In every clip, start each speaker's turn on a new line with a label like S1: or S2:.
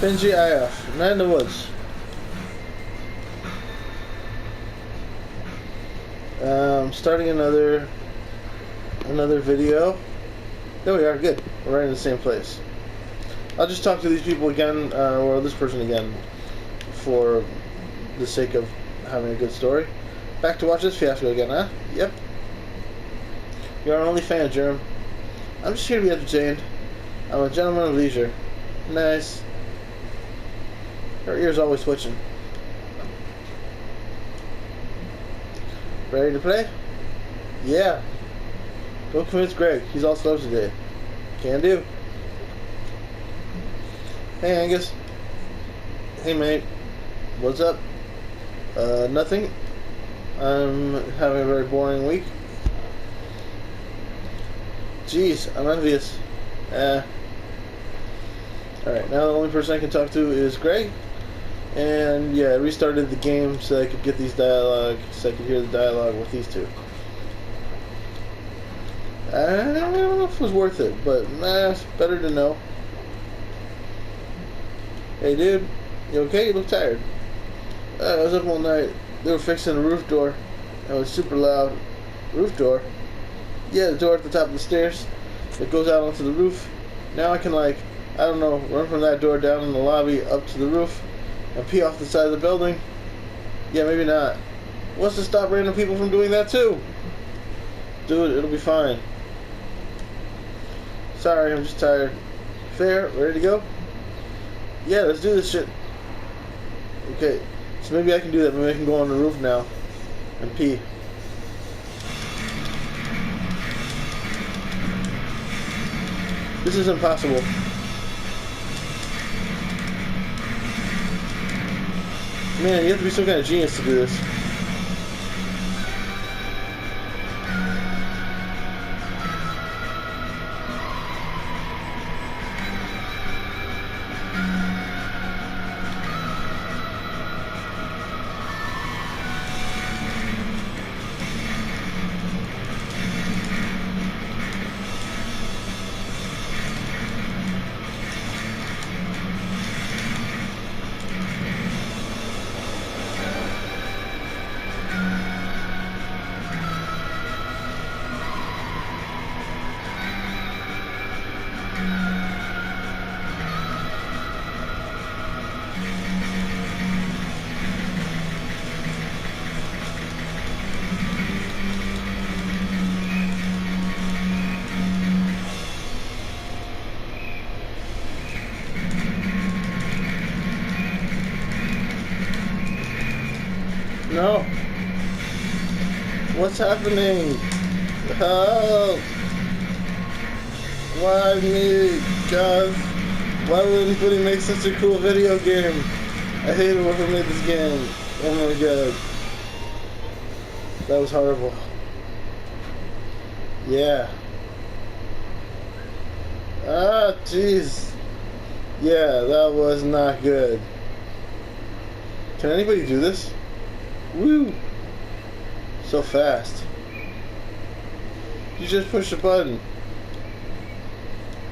S1: Benji IF, Night in the Woods. Starting another video. There we are, good. We're right in the same place. I'll just talk to these people again, or this person again, for the sake of having a good story. Back to watch this fiasco again, huh? Yep. You're our only fan, Germ. I'm just here to be entertained. I'm a gentleman of leisure. Nice. Her ear's always twitching. Ready to play? Yeah. Don't convince Greg. He's all slow today. Can do. Hey, Angus. Hey, mate. What's up? Nothing. I'm having a very boring week. Jeez, I'm envious. Alright, now the only person I can talk to is Greg. And yeah, I restarted the game so I could get these dialogue, so I could hear the dialogue with these two. I don't know if it was worth it, but it's better to know. Hey dude, you okay? You look tired. I was up all night. They were fixing the roof door. It was super loud. Roof door? Yeah, the door at the top of the stairs that goes out onto the roof. Now I can, like, I don't know, run from that door down in the lobby up to the roof and pee off the side of the building. Yeah, maybe not. What's to stop random people from doing that too? Dude, it'll be fine. Sorry, I'm just tired. Fair? Ready to go? Yeah, let's do this shit. Okay, so maybe I can do that. Maybe I can go on the roof now and pee. This is impossible. Man, you have to be some kind of genius to do this. No. What's happening? Help! Why me? God. Why would anybody make such a cool video game? I hate whoever made this game. Oh my god. That was horrible. Yeah. Ah, jeez. Yeah, that was not good. Can anybody do this? Woo! So fast. You just push the button.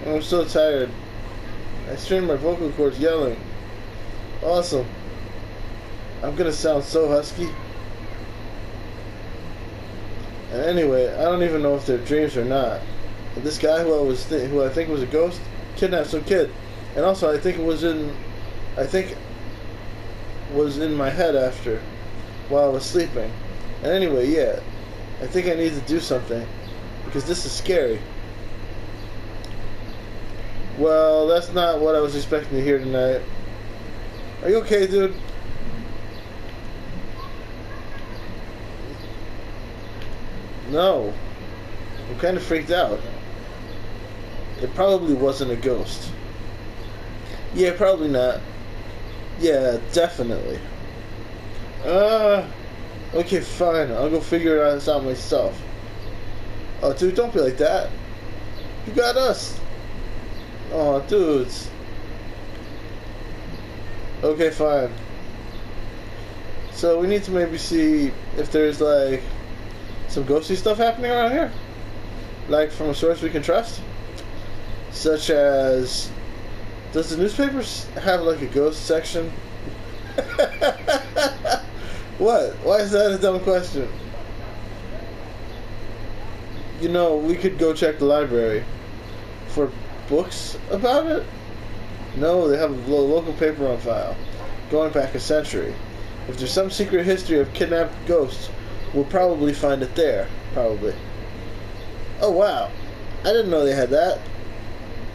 S1: I'm so tired. I strained my vocal cords yelling. Awesome. I'm gonna sound so husky. And anyway, I don't even know if they're dreams or not. But this guy who I think was a ghost kidnapped some kid, and also I think was in my head after. While I was sleeping. And anyway, yeah, I think I need to do something because this is scary. Well, that's not what I was expecting to hear tonight. Are you okay, dude? No. I'm kind of freaked out. It probably wasn't a ghost. Yeah, probably not. Yeah, definitely. Okay, fine. I'll go figure this out myself. Oh, dude, don't be like that. You got us. Oh, dudes. Okay, fine. So we need to maybe see if there's, like, some ghosty stuff happening around here. Like, from a source we can trust. Such as Does the newspapers have like a ghost section? What? Why is that a dumb question? You know, we could go check the library for books about it. No, they have a local paper on file, going back a century. If there's some secret history of kidnapped ghosts, we'll probably find it there. Probably. Oh wow, I didn't know they had that.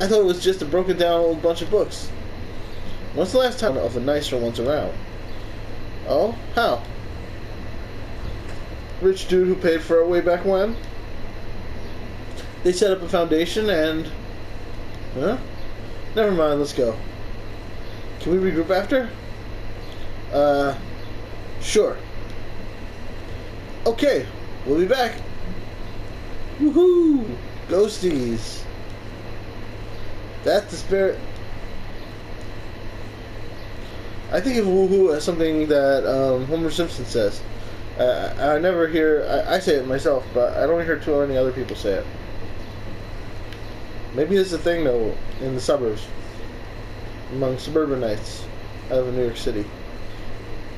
S1: I thought it was just a broken down old bunch of books. When's the last time of a nicer one's around? Oh, how? Rich dude who paid for it way back when? They set up a foundation and... Huh? Never mind, let's go. Can we regroup after? Sure. Okay, we'll be back. Woohoo! Ghosties. That's the spirit. I think of woohoo as something that Homer Simpson says. I never hear... I say it myself, but I don't hear too many other people say it. Maybe it's a thing, though, in the suburbs. Among suburbanites out of New York City.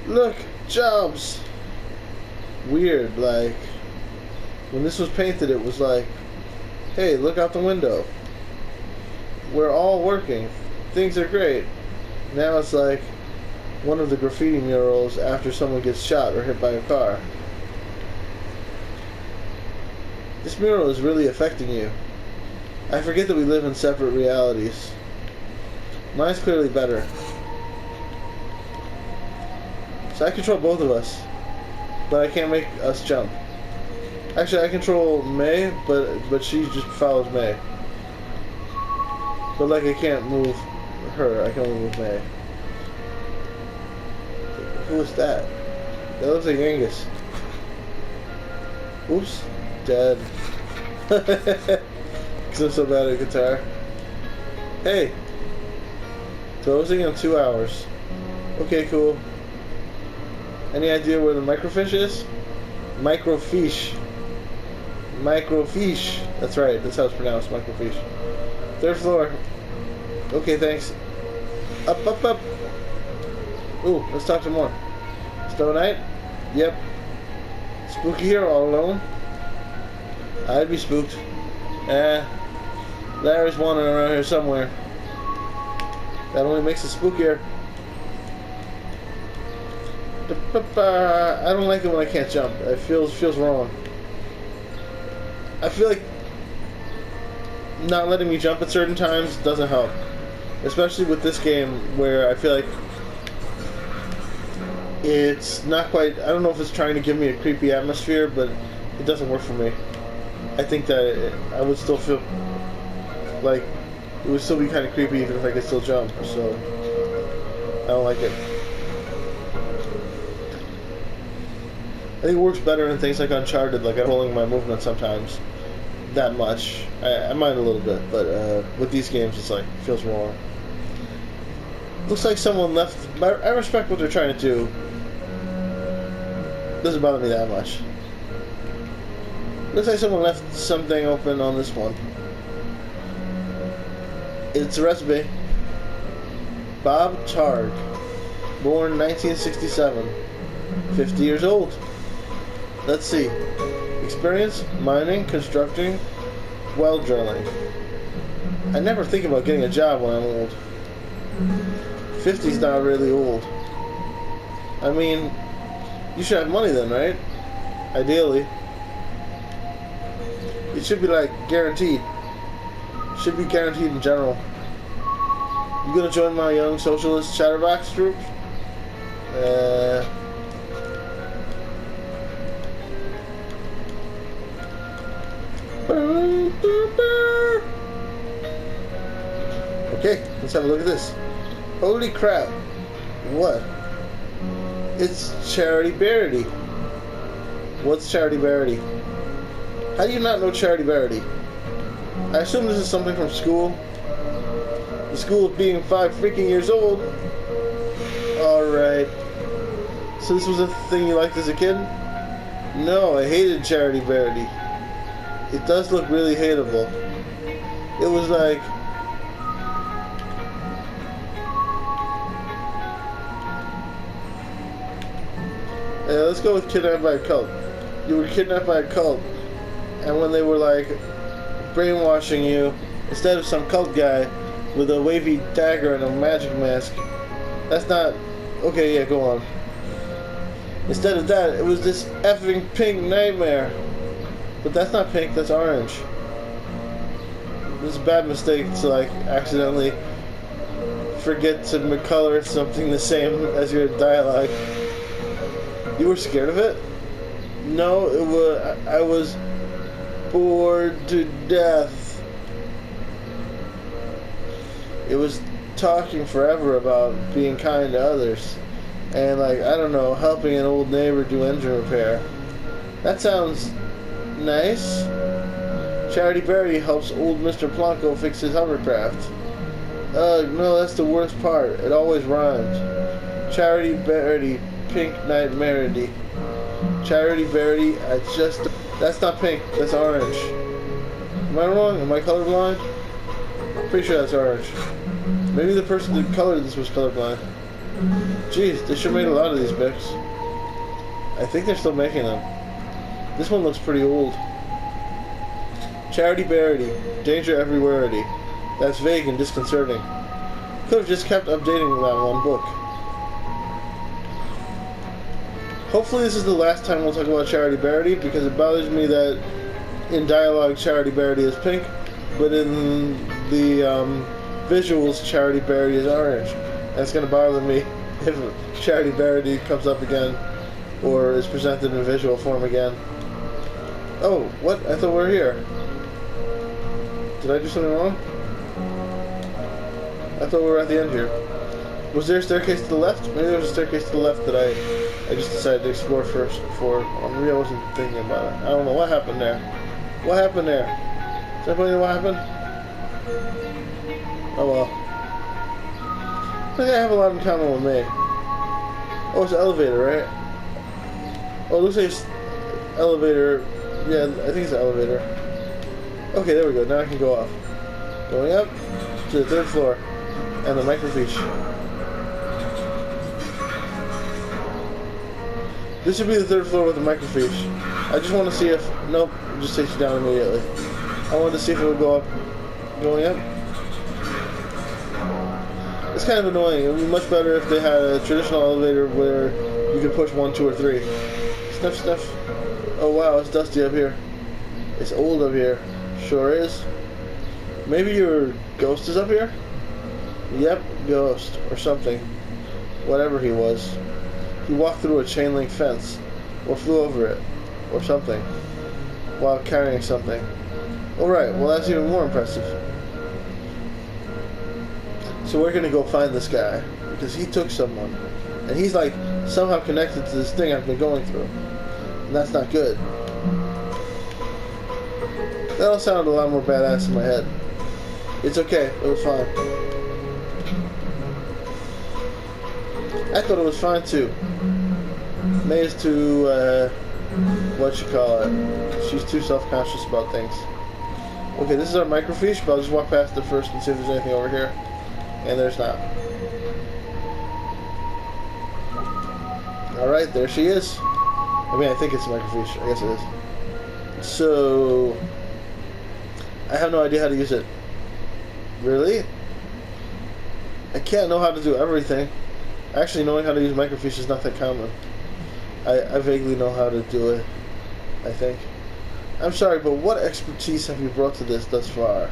S1: Look! Jobs! Weird, like... When this was painted, it was like... Hey, look out the window. We're all working. Things are great. Now it's like... one of the graffiti murals after someone gets shot or hit by a car. This mural is really affecting you. I forget that we live in separate realities. Mine's clearly better. So I control both of us, but I can't make us jump. Actually, I control May, but she just follows May. But like I can't move her, I can only move May. Who is that? That looks like Angus. Oops. Dead. Because I'm so bad at guitar. Hey. Closing in 2 hours. Okay, cool. Any idea where the microfiche is? Microfiche. Microfiche. That's right. That's how it's pronounced. Microfiche. 3rd floor. Okay, thanks. Up, up, up. Ooh, let's talk some more. Snow night? Yep. Spooky here all alone? I'd be spooked. Larry's wandering around here somewhere. That only makes it spookier. I don't like it when I can't jump. It feels wrong. I feel like not letting me jump at certain times doesn't help. Especially with this game where I feel like it's not quite... I don't know if it's trying to give me a creepy atmosphere, but it doesn't work for me. I think that I would still feel like it would still be kind of creepy even if I could still jump, so I don't like it. I think it works better in things like Uncharted, like I'm holding my movement sometimes that much. I mind a little bit, but with these games it's like, it feels wrong. Looks like someone left... I respect what they're trying to do. Doesn't bother me that much. Looks like someone left something open on this one. It's a recipe. Bob Targ, born 1967, 50 years old. Let's see. Experience, mining, constructing, well drilling. I never think about getting a job when I'm old. 50's not really old. I mean, you should have money then, right? Ideally. It should be like guaranteed. Should be guaranteed in general. You gonna join my young socialist chatterbox group? Okay, let's have a look at this. Holy crap. What? It's Charity Barity. What's Charity Barity? How do you not know Charity Barity? I assume this is something from school. The school of being 5 freaking years old. Alright. So this was a thing you liked as a kid? No, I hated Charity Barity. It does look really hateable. It was like... Let's go with kidnapped by a cult. You were kidnapped by a cult, and when they were like brainwashing you, instead of some cult guy with a wavy dagger and a magic mask, that's not... Okay, yeah, go on. Instead of that, it was this effing pink nightmare. But that's not pink, that's orange. This is a bad mistake to like accidentally forget to color something the same as your dialogue. You were scared of it? No, it was... I was bored to death. It was talking forever about being kind to others. And like, I don't know, helping an old neighbor do engine repair. That sounds nice. Charity Berry helps old Mr. Plonko fix his hovercraft. No, that's the worst part. It always rhymes. Charity Berry, pink nightmarity. Charity Berry, that's not pink, that's orange. Am I wrong? Am I colorblind? Pretty sure that's orange. Maybe the person who colored this was colorblind. Jeez, they should have made a lot of these Bics. I think they're still making them. This one looks pretty old. Charity Berry, danger everywhere-ity. That's vague and disconcerting. Could have just kept updating that one book. Hopefully this is the last time we'll talk about Charity Berry, because it bothers me that in dialogue Charity Berry is pink, but in the visuals Charity Berry is orange. That's going to bother me if Charity Berry comes up again, or is presented in visual form again. Oh, what? I thought we were here. Did I do something wrong? I thought we were at the end here. Was there a staircase to the left? Maybe there was a staircase to the left that I just decided to explore first before... maybe I wasn't thinking about it. I don't know. What happened there? What happened there? Does anybody know what happened? Oh well. I think I have a lot in common with me. Oh, it's an elevator, right? Oh, it looks like it's elevator. Yeah, I think it's an elevator. Okay, there we go. Now I can go off. Going up to the 3rd floor. And the microfiche. This should be the 3rd floor with the microfiche. I just want to see if... Nope, it just takes you down immediately. I wanted to see if it would go up. Going up. It's kind of annoying. It would be much better if they had a traditional elevator where you could push 1, 2, or 3. Sniff, sniff. Oh wow, it's dusty up here. It's old up here. Sure is. Maybe your ghost is up here? Yep, ghost. Or something. Whatever he was. He walked through a chain link fence. Or flew over it. Or something. While carrying something. Alright, well that's even more impressive. So we're gonna go find this guy. Because he took someone. And he's like somehow connected to this thing I've been going through. And that's not good. That all sounded a lot more badass in my head. It's okay, it was fine. I thought it was fine too. May is too, what you call it? She's too self-conscious about things. Okay, this is our microfiche, but I'll just walk past it first and see if there's anything over here. And there's not. Alright, there she is. I mean, I think it's a microfiche. I guess it is. So... I have no idea how to use it. Really? I can't know how to do everything. Actually, knowing how to use microfiche is not that common. I vaguely know how to do it, I think. I'm sorry, but what expertise have you brought to this thus far?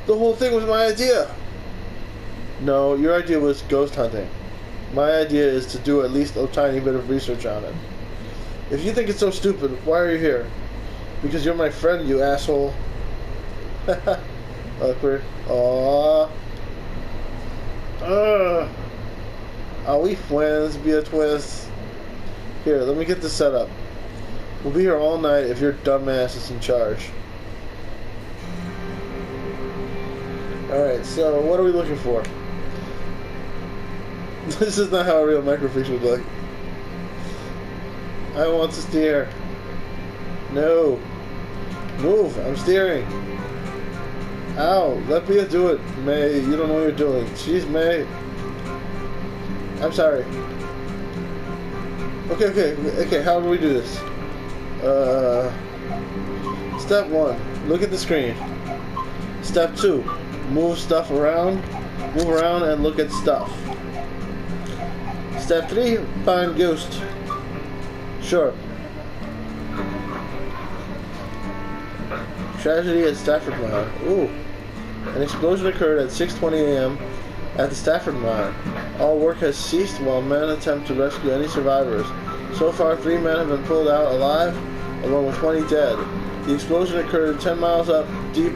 S1: The whole thing was my idea! No, your idea was ghost hunting. My idea is to do at least a tiny bit of research on it. If you think it's so stupid, why are you here? Because you're my friend, you asshole. Awkward. Aww. Are we friends? Be a twist. Here, let me get this set up. We'll be here all night if your dumbass is in charge. Alright, so what are we looking for? This is not how a real microfiche would look. I want to steer. No. Move, I'm steering. Ow, let Bia do it, May. You don't know what you're doing. She's May. I'm sorry. Okay, how do we do this? Step 1, look at the screen. Step 2, move around and look at stuff. Step 3, find ghost. Sure. Tragedy at Stafford Mine. Ooh. An explosion occurred at 6:20 a.m. at the Stafford Mine. All work has ceased while men attempt to rescue any survivors. So far, 3 men have been pulled out alive, along with 20 dead. The explosion occurred 10 miles up deep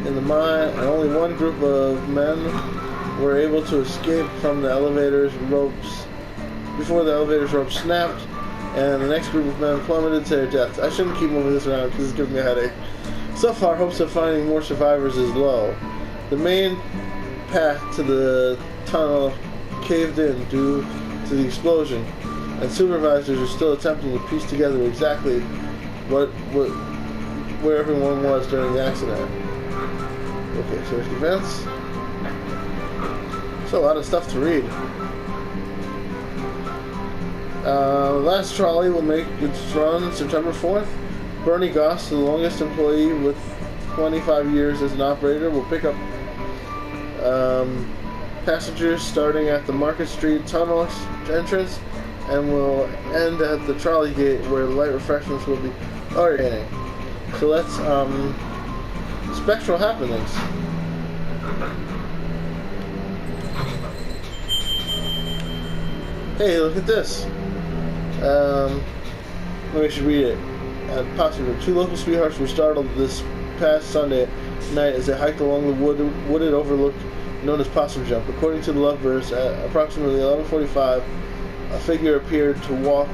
S1: in the mine, and only one group of men were able to escape from the elevator's ropes before the elevator's ropes snapped, and the next group of men plummeted to their deaths. I shouldn't keep moving this around because it's giving me a headache. So far, hopes of finding more survivors is low. The main path to the tunnel caved in due to the explosion, and supervisors are still attempting to piece together exactly where everyone was during the accident. Okay, search events. There's a lot of stuff to read. The last trolley will make its run September 4th. Bernie Goss, the longest employee with 25 years as an operator, will pick up passengers starting at the Market Street Tunnel entrance and will end at the trolley gate where light refreshments will be orientating. So let's spectral happenings. Hey, look at this. Maybe I should read it. Possibly, 2 local sweethearts were startled this past Sunday night as they hiked along the wooded overlook known as Possum Jump. According to the lovebirds, at approximately 11:45, a figure appeared to walk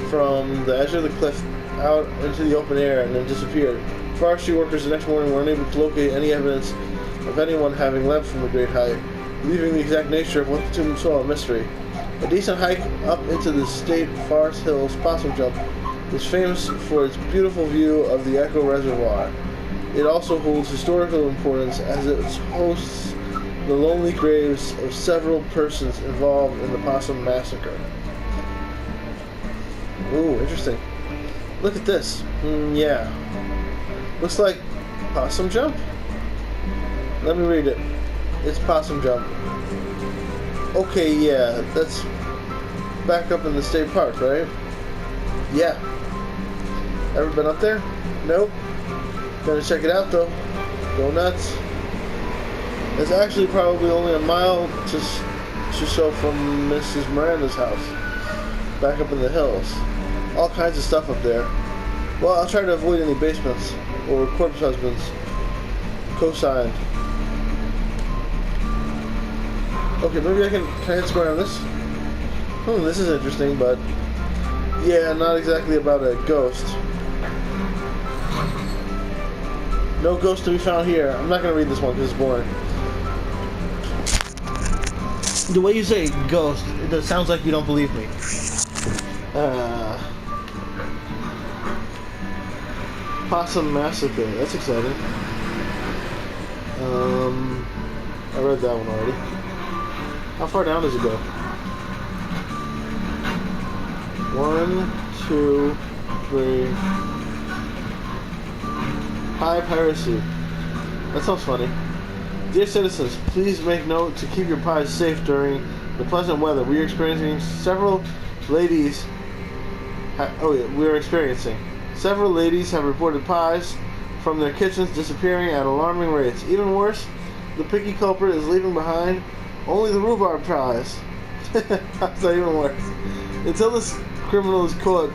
S1: from the edge of the cliff out into the open air and then disappeared. Forestry workers the next morning were unable to locate any evidence of anyone having left from the great height, leaving the exact nature of what the two saw a mystery. A decent hike up into the State Forest Hills, Possum Jump is famous for its beautiful view of the Echo Reservoir. It also holds historical importance as it hosts the lonely graves of several persons involved in the Possum Massacre. Ooh, interesting. Look at this. Yeah. Looks like Possum Jump? Let me read it. It's Possum Jump. Okay, yeah, that's back up in the state park, right? Yeah. Ever been up there? Nope. Gotta check it out though. Go nuts. It's actually probably only a mile to so from Mrs. Miranda's house. Back up in the hills. All kinds of stuff up there. Well, I'll try to avoid any basements or corpse husbands. Co-signed. Okay, maybe can I hit square on this? This is interesting, but yeah, not exactly about a ghost. No ghost to be found here. I'm not going to read this one because it's boring. The way you say ghost, it sounds like you don't believe me. Possum Massacre. That's exciting. I read that one already. How far down does it go? 1, 2, 3. High piracy. That sounds funny. Dear citizens, please make note to keep your pies safe during the pleasant weather. We are experiencing several ladies. Several ladies have reported pies from their kitchens disappearing at alarming rates. Even worse, the picky culprit is leaving behind only the rhubarb pies. That's not even worse. Until this criminal is caught,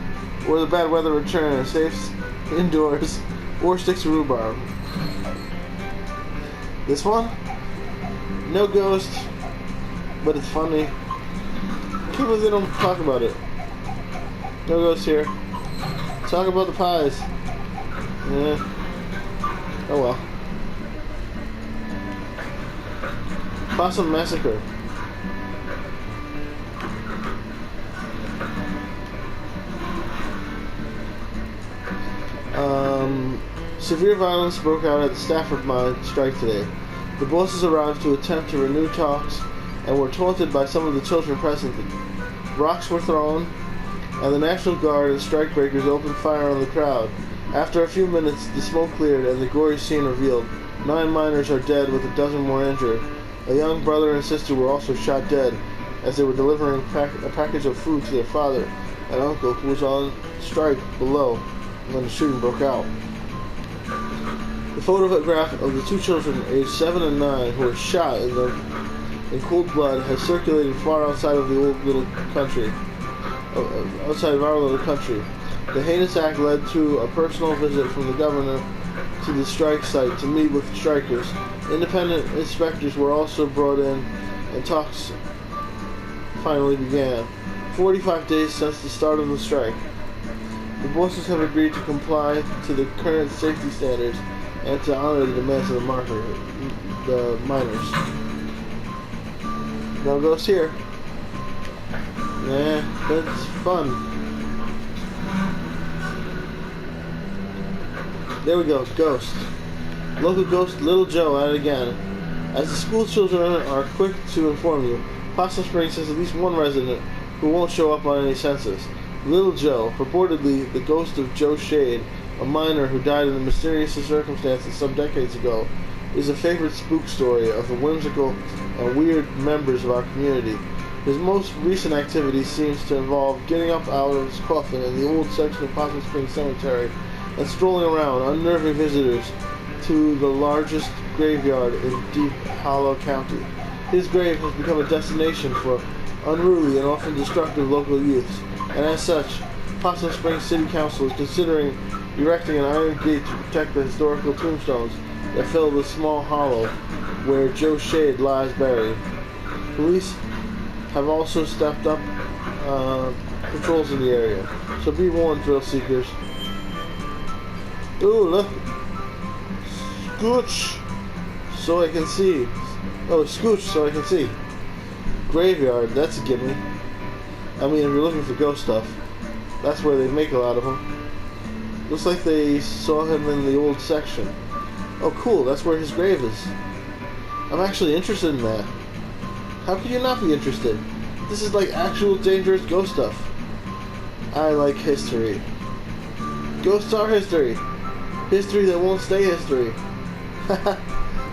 S1: or the bad weather returns, safe indoors, or sticks to rhubarb. This one? No ghost, but it's funny. I can't believe they don't talk about it. No ghost here. Talk about the pies. Yeah. Oh well. Possum Massacre. Severe violence broke out at the Stafford Mine strike today. The bosses arrived to attempt to renew talks and were taunted by some of the children present. Rocks were thrown, and the National Guard and strikebreakers opened fire on the crowd. After a few minutes, the smoke cleared and the gory scene revealed. 9 miners are dead with a dozen more injured. A young brother and sister were also shot dead as they were delivering a package of food to their father and uncle who was on strike below when the shooting broke out. The photograph of the 2 children aged 7 and 9 who were shot in cold blood has circulated far outside of our little country. The heinous act led to a personal visit from the governor to the strike site to meet with strikers. Independent inspectors were also brought in, and talks finally began. 45 days since the start of the strike. The bosses have agreed to comply to the current safety standards and to honor the demands of the miners. No ghosts here. Yeah, that's fun. There we go, ghost. Local ghost Little Joe at it again. As the school children are quick to inform you, Possum Springs has at least one resident who won't show up on any census. Little Joe, purportedly the ghost of Joe Shade, a miner who died in mysterious circumstances some decades ago, is a favorite spook story of the whimsical and weird members of our community. His most recent activity seems to involve getting up out of his coffin in the old section of Possum Springs Cemetery and strolling around, unnerving visitors to the largest graveyard in Deep Hollow County. His grave has become a destination for unruly and often destructive local youths, and as such, Possum Springs City Council is considering erecting an iron gate to protect the historical tombstones that fill the small hollow where Joe Shade lies buried. Police have also stepped up patrols in the area, so be warned, thrill seekers. Ooh, look! Scooch! So I can see. Oh, scooch so I can see. Graveyard, that's a gimme. I mean, if you're looking for ghost stuff, that's where they make a lot of them. Looks like they saw him in the old section. Oh, cool, that's where his grave is. I'm actually interested in that. How can you not be interested? This is like actual dangerous ghost stuff. I like history. Ghosts are history. History that won't stay history.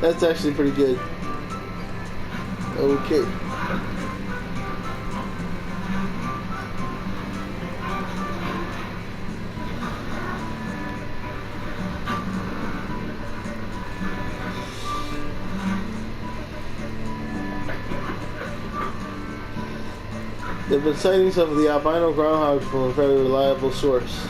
S1: That's actually pretty good. Okay. There have been sightings of the albino groundhog from a very reliable source.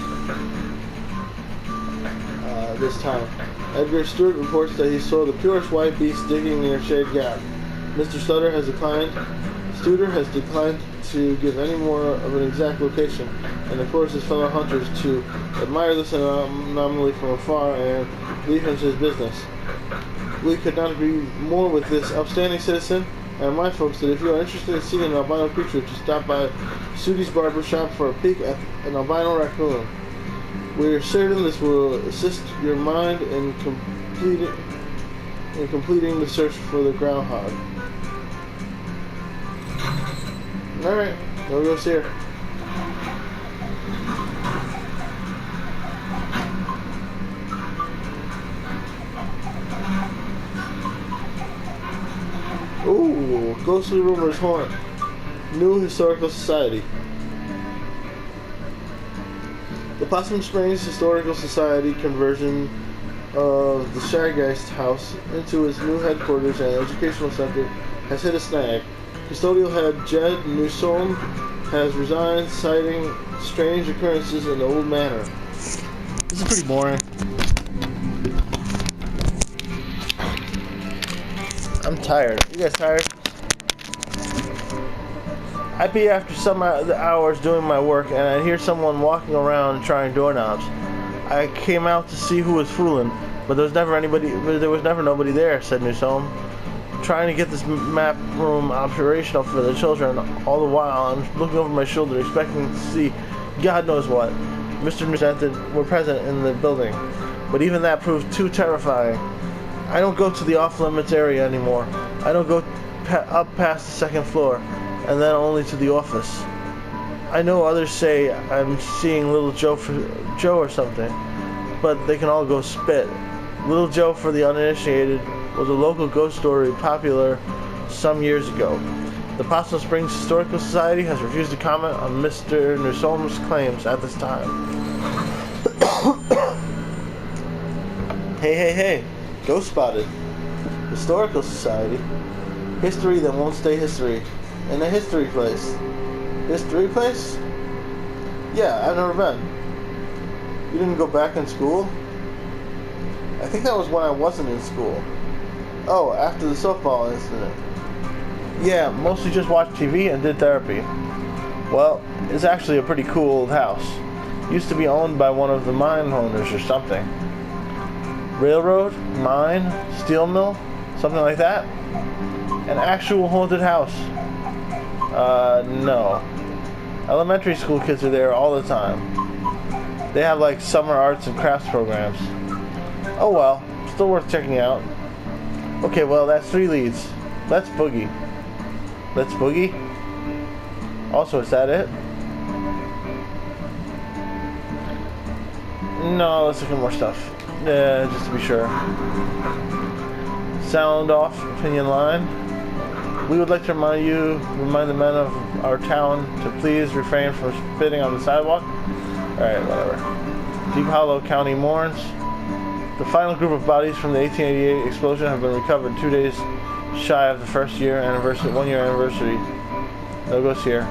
S1: This time, Edgar Stewart reports that he saw the purest white beast digging near Shade Gap. Mr. Studer has declined to give any more of an exact location, and implores his fellow hunters to admire this anomaly from afar and leave him to his business. We could not agree more with this upstanding citizen, and remind folks that if you are interested in seeing an albino creature, just stop by Sudi's Barber Shop for a peek at an albino raccoon. We are certain this will assist your mind in completing the search for the groundhog. Alright, no ghosts here. Ooh, ghostly rumors haunt New Historical Society. The Possum Springs Historical Society conversion of the Shaggeist House into its new headquarters and educational center has hit a snag. Custodial head Jed Newsom has resigned, citing strange occurrences in the old manor. This is pretty boring. I'm tired. You guys tired? I'd be after some hours doing my work, and I'd hear someone walking around trying doorknobs. I came out to see who was fooling, but there was never nobody there, said Newsom. Trying to get this map room operational for the children, all the while I'm looking over my shoulder, expecting to see God knows what. Mr. Newsom were present in the building, but even that proved too terrifying. I don't go to the off-limits area anymore. I don't go up past the second floor, and then only to the office. I know others say I'm seeing Little Joe or something, but they can all go spit. Little Joe, for the uninitiated, was a local ghost story popular some years ago. The Possum Springs Historical Society has refused to comment on Mr. Newsome's claims at this time. Hey, ghost spotted. Historical Society. History that won't stay history. In a history place. History place? Yeah, I've never been. You didn't go back in school? I think that was when I wasn't in school. Oh, after the softball incident. Yeah, mostly just watched TV and did therapy. Well, it's actually a pretty cool old house. Used to be owned by one of the mine owners or something. Railroad? Mine? Steel mill? Something like that? An actual haunted house? No. Elementary school kids are there all the time. They have like summer arts and crafts programs. Oh well, still worth checking out. Okay, well that's 3 leads. Let's boogie. Let's boogie? Also, is that it? No, let's look at more stuff. Yeah, just to be sure. Sound off, opinion line. We would like to remind the men of our town to please refrain from spitting on the sidewalk. Alright, whatever. Deep Hollow County mourns. The final group of bodies from the 1888 explosion have been recovered 2 days shy of the 1 year anniversary. No goes here.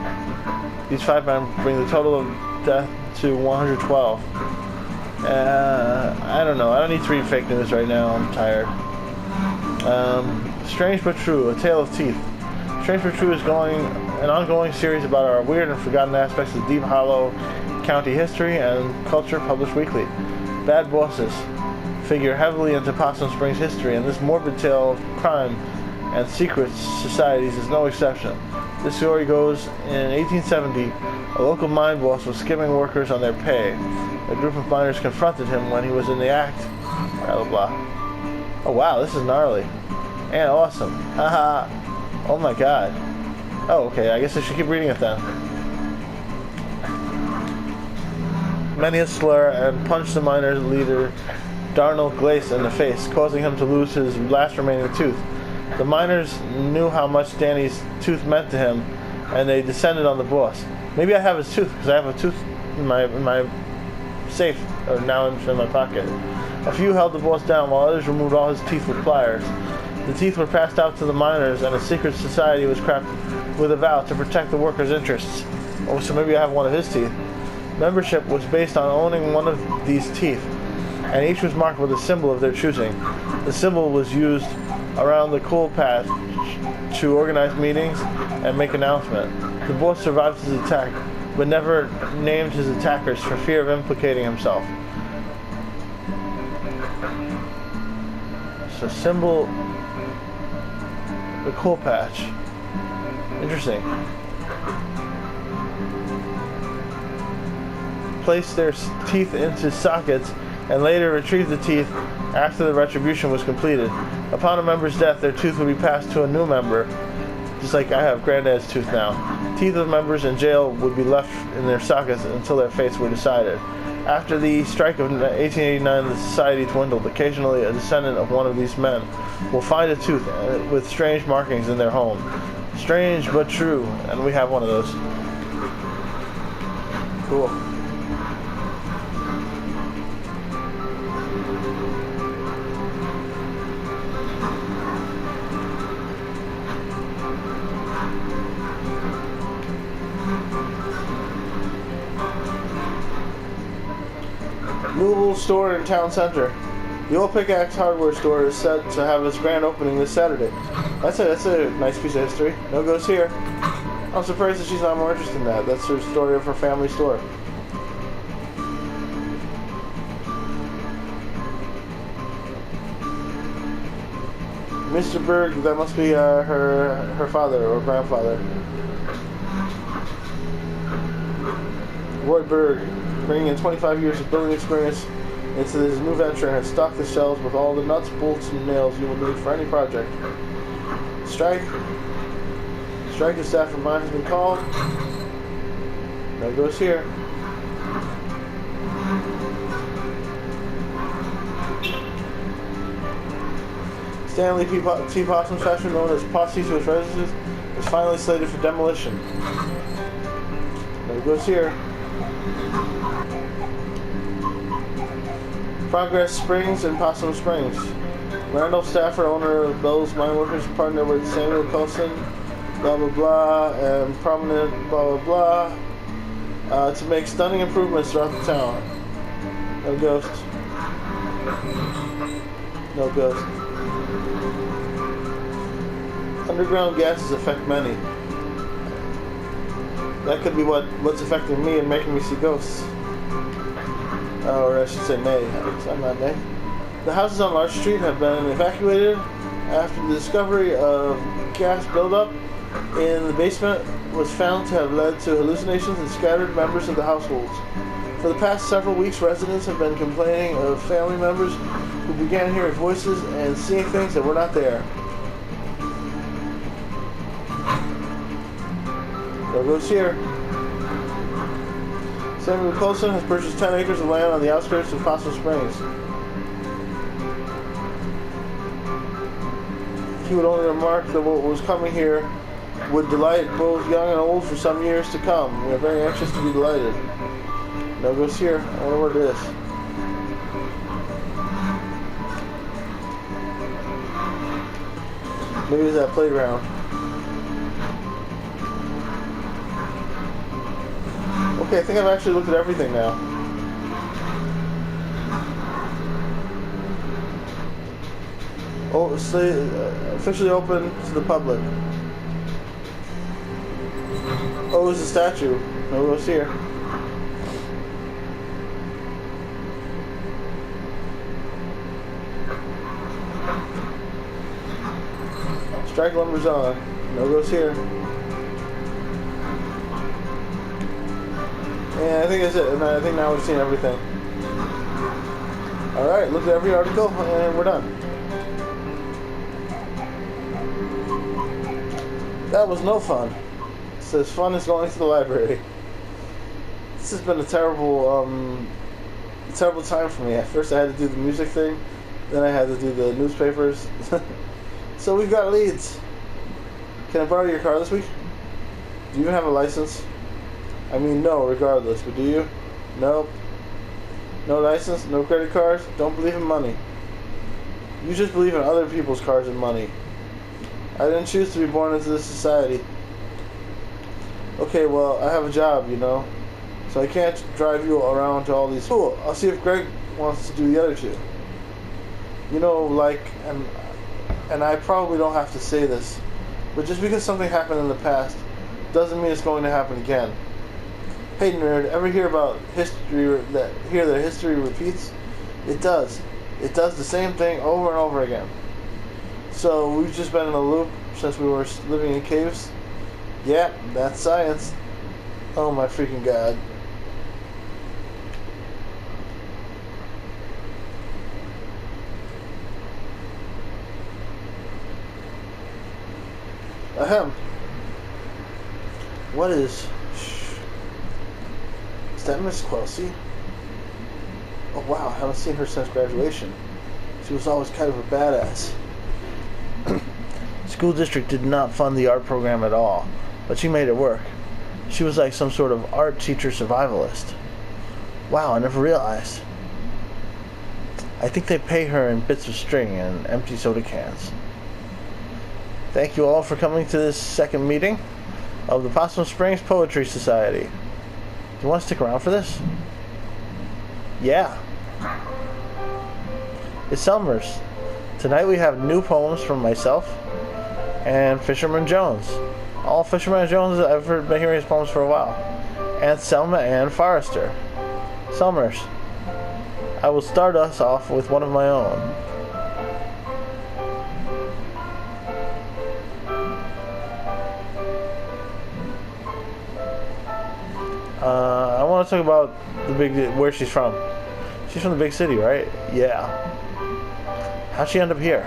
S1: These 5 men bring the total of death to 112. I don't know. I don't need to read fake news right now. I'm tired. Strange but True, A Tale of Teeth. Strange but True is an ongoing series about our weird and forgotten aspects of Deep Hollow County history and culture, published weekly. Bad bosses figure heavily into Possum Springs history, and this morbid tale of crime and secret societies is no exception. This story goes, in 1870, a local mine boss was skimming workers on their pay. A group of miners confronted him when he was in the act. Blah, blah, blah. Oh wow, this is gnarly. And awesome. Haha. Oh my god. Oh, okay, I guess I should keep reading it then. Many a slur and punched the miners' leader, Darnell Glace, in the face, causing him to lose his last remaining tooth. The miners knew how much Danny's tooth meant to him, and they descended on the boss. Maybe I have his tooth, because I have a tooth in my safe, or now in my pocket. A few held the boss down, while others removed all his teeth with pliers. The teeth were passed out to the miners, and a secret society was crafted with a vow to protect the workers' interests. Oh, so maybe I have one of his teeth. Membership was based on owning one of these teeth, and each was marked with a symbol of their choosing. The symbol was used around the coal patch to organize meetings and make announcements. The boss survived his attack, but never named his attackers for fear of implicating himself. So symbol, the coal patch. Interesting. Placed their teeth into sockets and later retrieved the teeth after the retribution was completed. Upon a member's death, their tooth would be passed to a new member, just like I have Granddad's tooth now. Teeth of members in jail would be left in their sockets until their fates were decided. After the strike of 1889, the society dwindled. Occasionally, a descendant of one of these men will find a tooth with strange markings in their home. Strange but true, and we have one of those. Cool. Movable store in town center. The old Pickaxe hardware store is set to have its grand opening this Saturday. That's a nice piece of history. No goes here. I'm surprised that she's not more interested in that. That's her story of her family store. Mr. Berg, that must be her father or grandfather. Roy Berg, bringing in 25 years of building experience into his new venture, and has stocked the shelves with all the nuts, bolts, and nails you will need for any project. Strike and staff of mine has been called. No ghost here. Stanley T. Possum's factory, known as Posse to its residents, is finally slated for demolition. No ghost here. Progress Springs and Possum Springs. Randolph Stafford, owner of Bell's Mine Workers, partnered with Samuel Coulson, blah blah blah, and prominent blah blah blah, to make stunning improvements throughout the town. No ghost. No ghost. Underground gases affect many. That could be what's affecting me and making me see ghosts. Or I should say May. I'm not May. The houses on Larch Street have been evacuated after the discovery of gas buildup in the basement was found to have led to hallucinations and scattered members of the households. For the past several weeks, residents have been complaining of family members who began hearing voices and seeing things that were not there. No ghost here. Samuel Coulson has purchased 10 acres of land on the outskirts of Possum Springs. He would only remark that what was coming here would delight both young and old for some years to come. We are very anxious to be delighted. No ghost here. I wonder what it is. Maybe it's that playground. Okay, I think I've actually looked at everything now. Oh, it's officially open to the public. Oh, it's a statue. No ghost here. Strike lumber's on. No ghost here. And I think that's it. And I think now we've seen everything. Alright, look at every article and we're done. That was no fun. It's as fun as going to the library. This has been a terrible time for me. At first I had to do the music thing, then I had to do the newspapers. So we've got leads. Can I borrow your car this week? Do you even have a license? I mean, no, regardless, but do you? Nope. No license, no credit cards, don't believe in money. You just believe in other people's cars and money. I didn't choose to be born into this society. Okay, well, I have a job, you know, so I can't drive you around to all these. Cool, I'll see if Greg wants to do the other two. You know, like, and I probably don't have to say this, but just because something happened in the past doesn't mean it's going to happen again. Hey nerd, ever hear about history that history repeats? It does. It does the same thing over and over again. So we've just been in a loop since we were living in caves. Yeah, that's science. Oh my freaking god. Ahem. What is... Is that Miss Quelsey? Oh wow, I haven't seen her since graduation. She was always kind of a badass. School district did not fund the art program at all, but she made it work. She was like some sort of art teacher survivalist. Wow, I never realized. I think they pay her in bits of string and empty soda cans. Thank you all for coming to this second meeting of the Possum Springs Poetry Society. Do you want to stick around for this? Yeah. It's Summers. Tonight we have new poems from myself and Fisherman Jones. All Fisherman Jones, I've been hearing his poems for a while. And Selma Ann Forrester. Summers. I will start us off with one of my own. I want to talk about where she's from. She's from the big city, right? Yeah. How'd she end up here?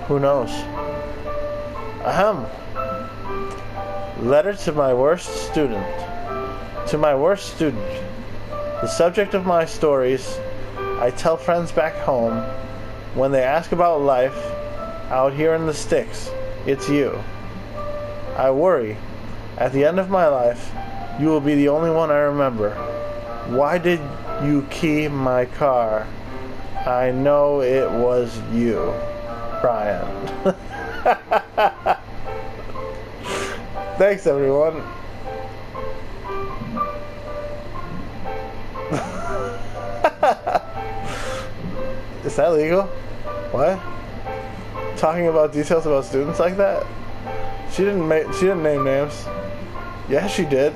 S1: Who knows? Ahem. Letter to my worst student. To my worst student, the subject of my stories I tell friends back home when they ask about life out here in the sticks, it's you. I worry, at the end of my life, you will be the only one I remember. Why did you key my car? I know it was you, Brian. Thanks, everyone. Is that legal? What? Talking about details about students like that? She didn't name names. Yeah, she did.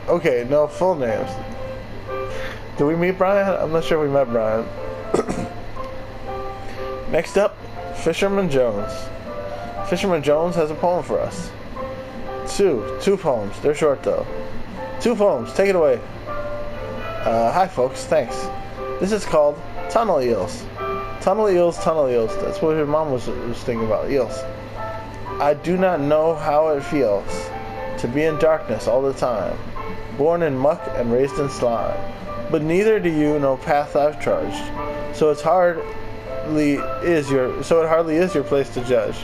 S1: Okay, no full names. Did we meet Brian? I'm not sure we met Brian. Next up, Fisherman Jones. Fisherman Jones has a poem for us. Two poems. They're short though. 2 poems. Take it away. Hi folks. Thanks. This is called Tunnel Eels. Tunnel eels, tunnel eels. That's what your mom was thinking about. Eels. I do not know how it feels to be in darkness all the time, born in muck and raised in slime. But neither do you know path I've charged. So it hardly is your place to judge.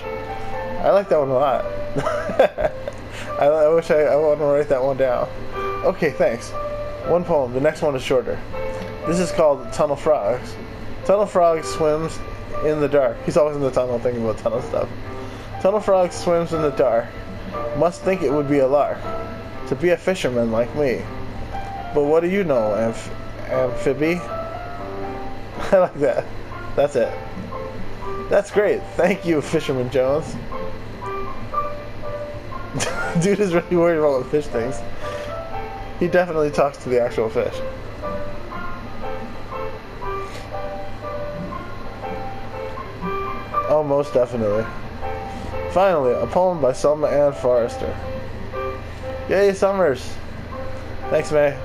S1: I like that one a lot. I wish I want to write that one down. Okay, thanks. 1 poem. The next one is shorter. This is called Tunnel Frogs. Tunnel Frog swims in the dark. He's always in the tunnel thinking about tunnel stuff. Tunnel Frog swims in the dark. Must think it would be a lark to be a fisherman like me. But what do you know, Amphibi? I like that. That's it. That's great. Thank you, Fisherman Jones. Dude is really worried about what fish thinks. He definitely talks to the actual fish. Oh, most definitely. Finally, a poem by Selma Ann Forrester. Yay, Summers! Thanks, May.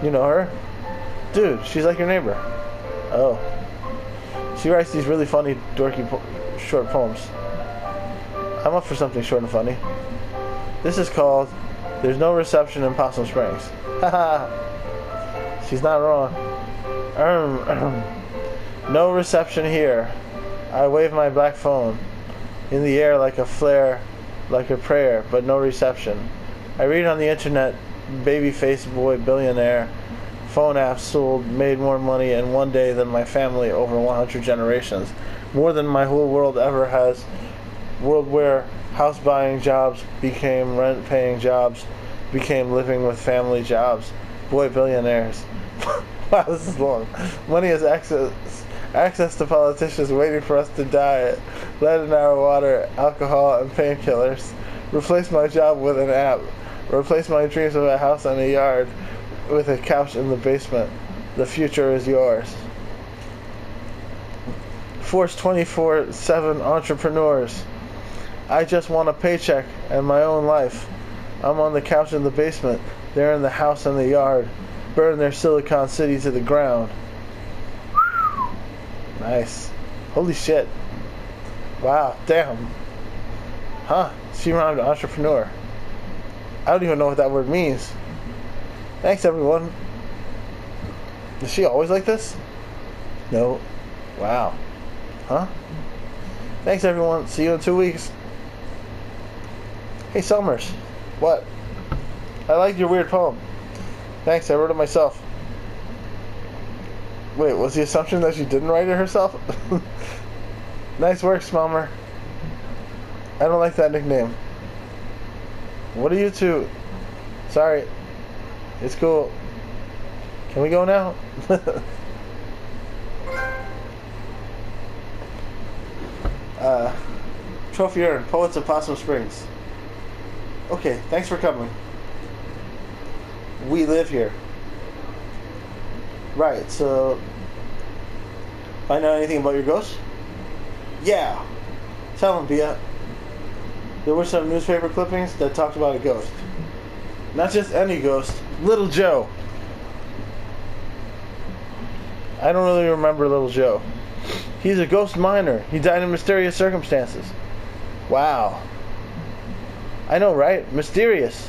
S1: You know her? Dude, she's like your neighbor. Oh. She writes these really funny, dorky, short poems. I'm up for something short and funny. This is called There's No Reception in Possum Springs. Haha. She's not wrong. No reception here. I wave my black phone in the air like a flare, like a prayer, but no reception. I read on the internet, baby-faced boy billionaire, phone apps sold, made more money in one day than my family over 100 generations. More than my whole world ever has. World where house-buying jobs became rent-paying jobs, became living with family jobs. Boy billionaires. Wow, this is long. Money is access to politicians waiting for us to die. Lead in our water, alcohol, and painkillers. Replace my job with an app. Replace my dreams of a house and a yard with a couch in the basement. The future is yours. Force 24/7 entrepreneurs. I just want a paycheck and my own life. I'm on the couch in the basement. They're in the house and the yard. Burn their Silicon City to the ground. Nice. Holy shit. Wow, damn. Huh, she rhymed entrepreneur. I don't even know what that word means. Thanks, everyone. Is she always like this? No. Wow. Huh? Thanks, everyone. See you in 2 weeks. Hey, Summers. What? I liked your weird poem. Thanks, I wrote it myself. Wait, was the assumption that she didn't write it herself? Nice work, Smelmer. I don't like that nickname. What are you two? Sorry. It's cool. Can we go now? Trophy earned. Poets of Possum Springs. Okay, thanks for coming. We live here. Right, so... Find out anything about your ghost? Yeah. Tell him, Bia. There were some newspaper clippings that talked about a ghost. Not just any ghost. Little Joe. I don't really remember Little Joe. He's a ghost miner. He died in mysterious circumstances. Wow. I know, right? Mysterious.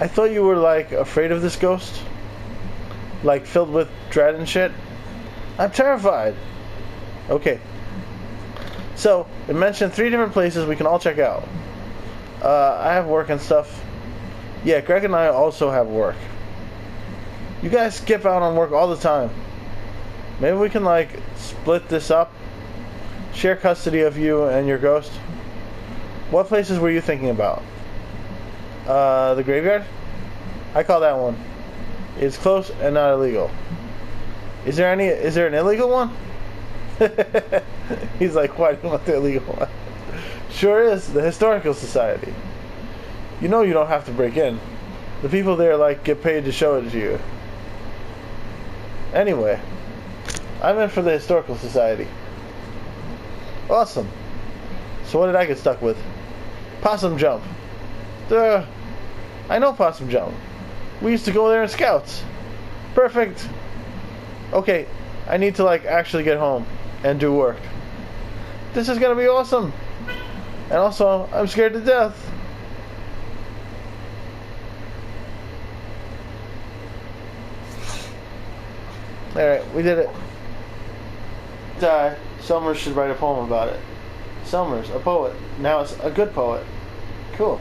S1: I thought you were, like, afraid of this ghost. Like, filled with dread and shit. I'm terrified. Okay. So, it mentioned 3 different places we can all check out. I have work and stuff. Yeah, Greg and I also have work. You guys skip out on work all the time. Maybe we can, like, split this up. Share custody of you and your ghost. What places were you thinking about? The graveyard? I call that one. It's close and not illegal. Is there an illegal one? He's like, why do you want the illegal one? Sure is, the Historical Society. You know you don't have to break in. The people there, like, get paid to show it to you. Anyway, I'm in for the Historical Society. Awesome. So what did I get stuck with? Possum Jump. Duh. I know Possum Jump. We used to go there in Scouts. Perfect. Okay, I need to, like, actually get home and do work. This is gonna be awesome. And also, I'm scared to death. Alright, we did it. Die. Summers should write a poem about it. Summers, a poet. Now it's a good poet. Cool.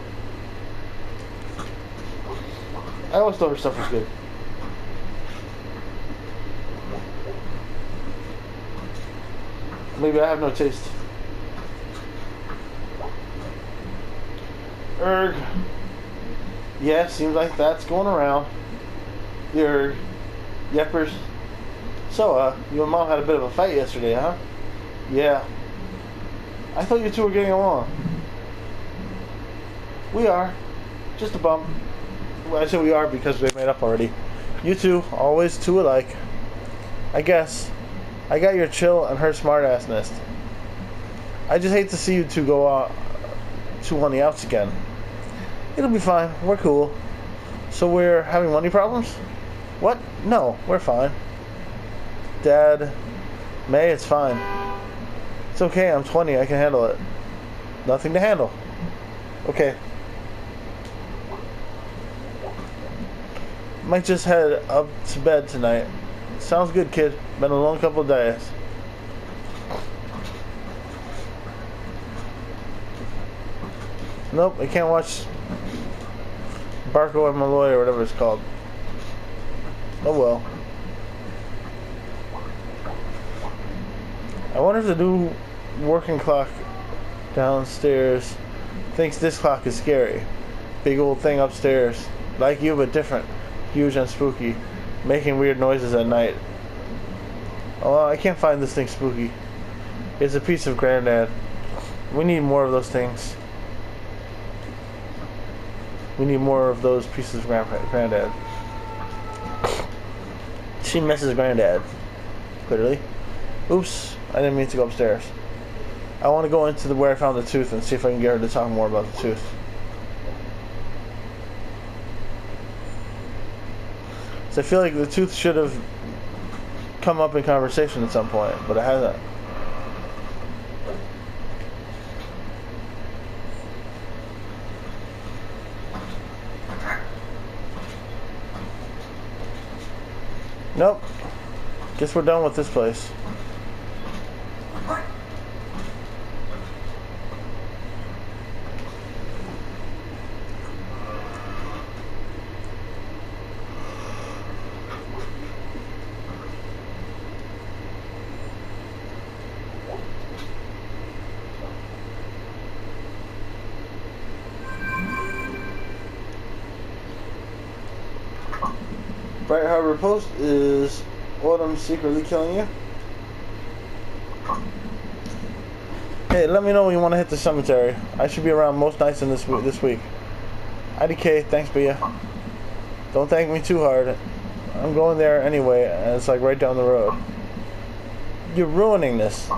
S1: I always thought her stuff was good. Maybe I have no taste. Erg. Yeah, seems like that's going around. The erg. Yeppers. So, you and Mom had a bit of a fight yesterday, huh? Yeah. I thought you two were getting along. We are. Just a bump. Well, I say we are because they made up already. You two, always two alike. I guess. I got your chill and her smartassness. I just hate to see you two go two on the outs again. It'll be fine. We're cool. So we're having money problems? What? No, we're fine. Dad, May, it's fine. It's okay, I'm 20, I can handle it. Nothing to handle. Okay. Might just head up to bed tonight. Sounds good, kid. Been a long couple of days. Nope, I can't watch Barco and Malloy or whatever it's called. Oh well. I wonder if the new working clock downstairs thinks this clock is scary. Big old thing upstairs. Like you, but different. Huge and spooky. Making weird noises at night. Oh, I can't find this thing spooky. It's a piece of Granddad. We need more of those things. We need more of those pieces of Granddad. She misses Granddad. Clearly. Oops. I didn't mean to go upstairs. I want to go into where I found the tooth and see if I can get her to talk more about the tooth. So I feel like the tooth should have come up in conversation at some point, but it hasn't. Nope. Guess we're done with this place. Bright Harbor Post, is Autumn secretly killing you? Hey, let me know when you want to hit the cemetery. I should be around most nights in this week. IDK, thanks, Bia. Don't thank me too hard. I'm going there anyway, and it's like right down the road. You're ruining this.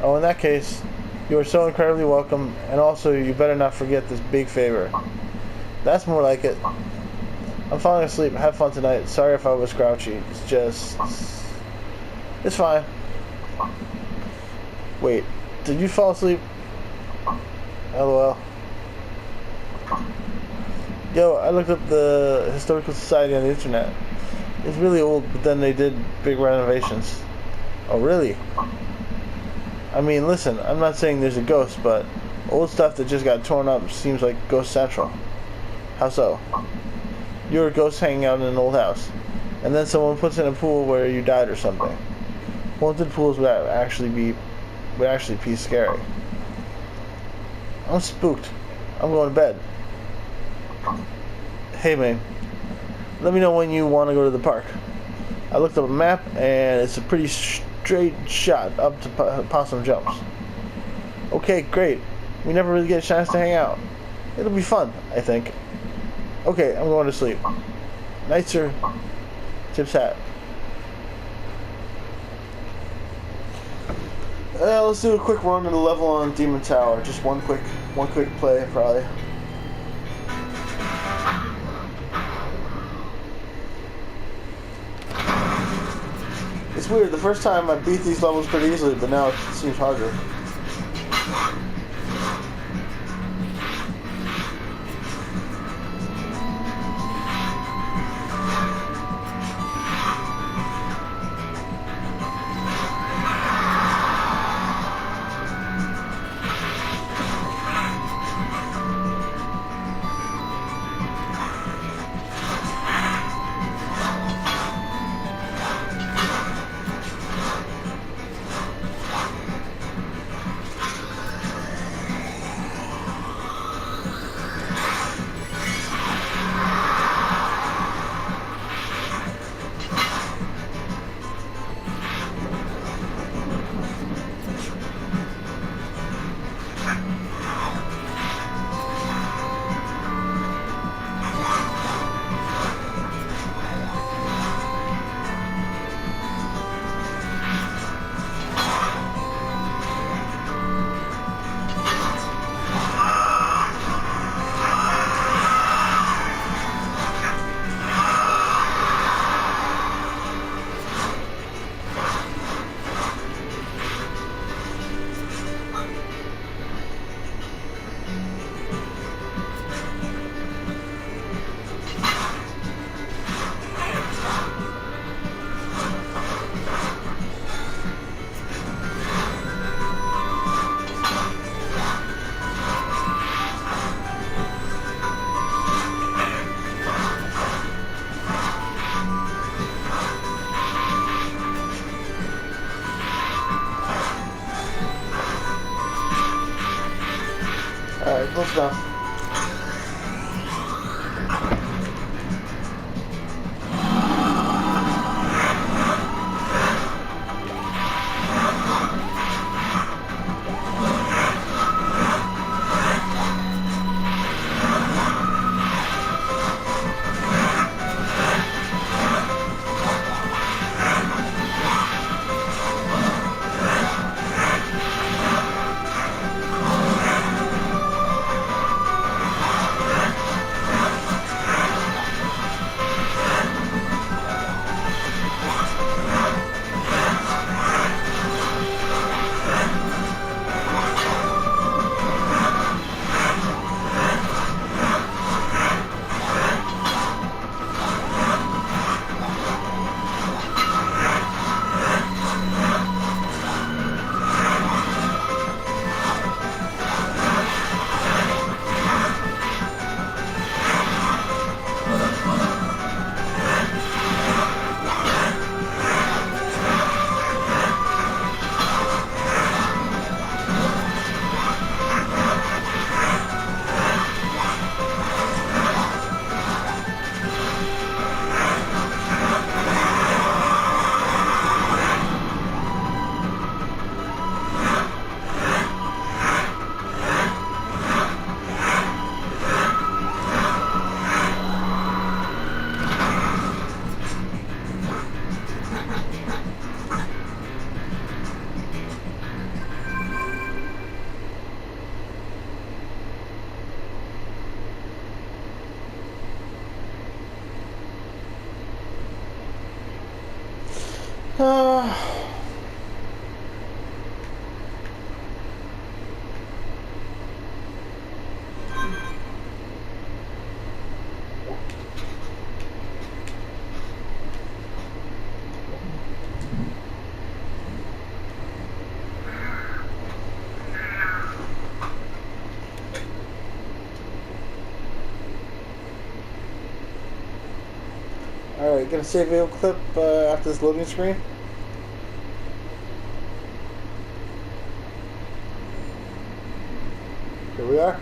S1: Oh, in that case, you are so incredibly welcome, and also you better not forget this big favor. That's more like it. I'm falling asleep. Have fun tonight. Sorry if I was grouchy. It's just... It's fine. Wait. Did you fall asleep? LOL. Yo, I looked up the Historical Society on the internet. It's really old, but then they did big renovations. Oh, really? I mean, listen, I'm not saying there's a ghost, but old stuff that just got torn up seems like Ghost Central. How so? You're a ghost hanging out in an old house, and then someone puts in a pool where you died or something. Haunted pools would actually be scary. I'm spooked. I'm going to bed. Hey, man. Let me know when you want to go to the park. I looked up a map, and it's a pretty straight shot up to Possum Jumps. Okay, great. We never really get a chance to hang out. It'll be fun, I think. Okay, I'm going to sleep. Night, sir. Tip's hat. Let's do a quick run of the level on Demon Tower. Just one quick play, probably. It's weird. The first time I beat these levels pretty easily, but now it seems harder. Alright, close enough. Alright, gonna save video clip after this loading screen. Here we are.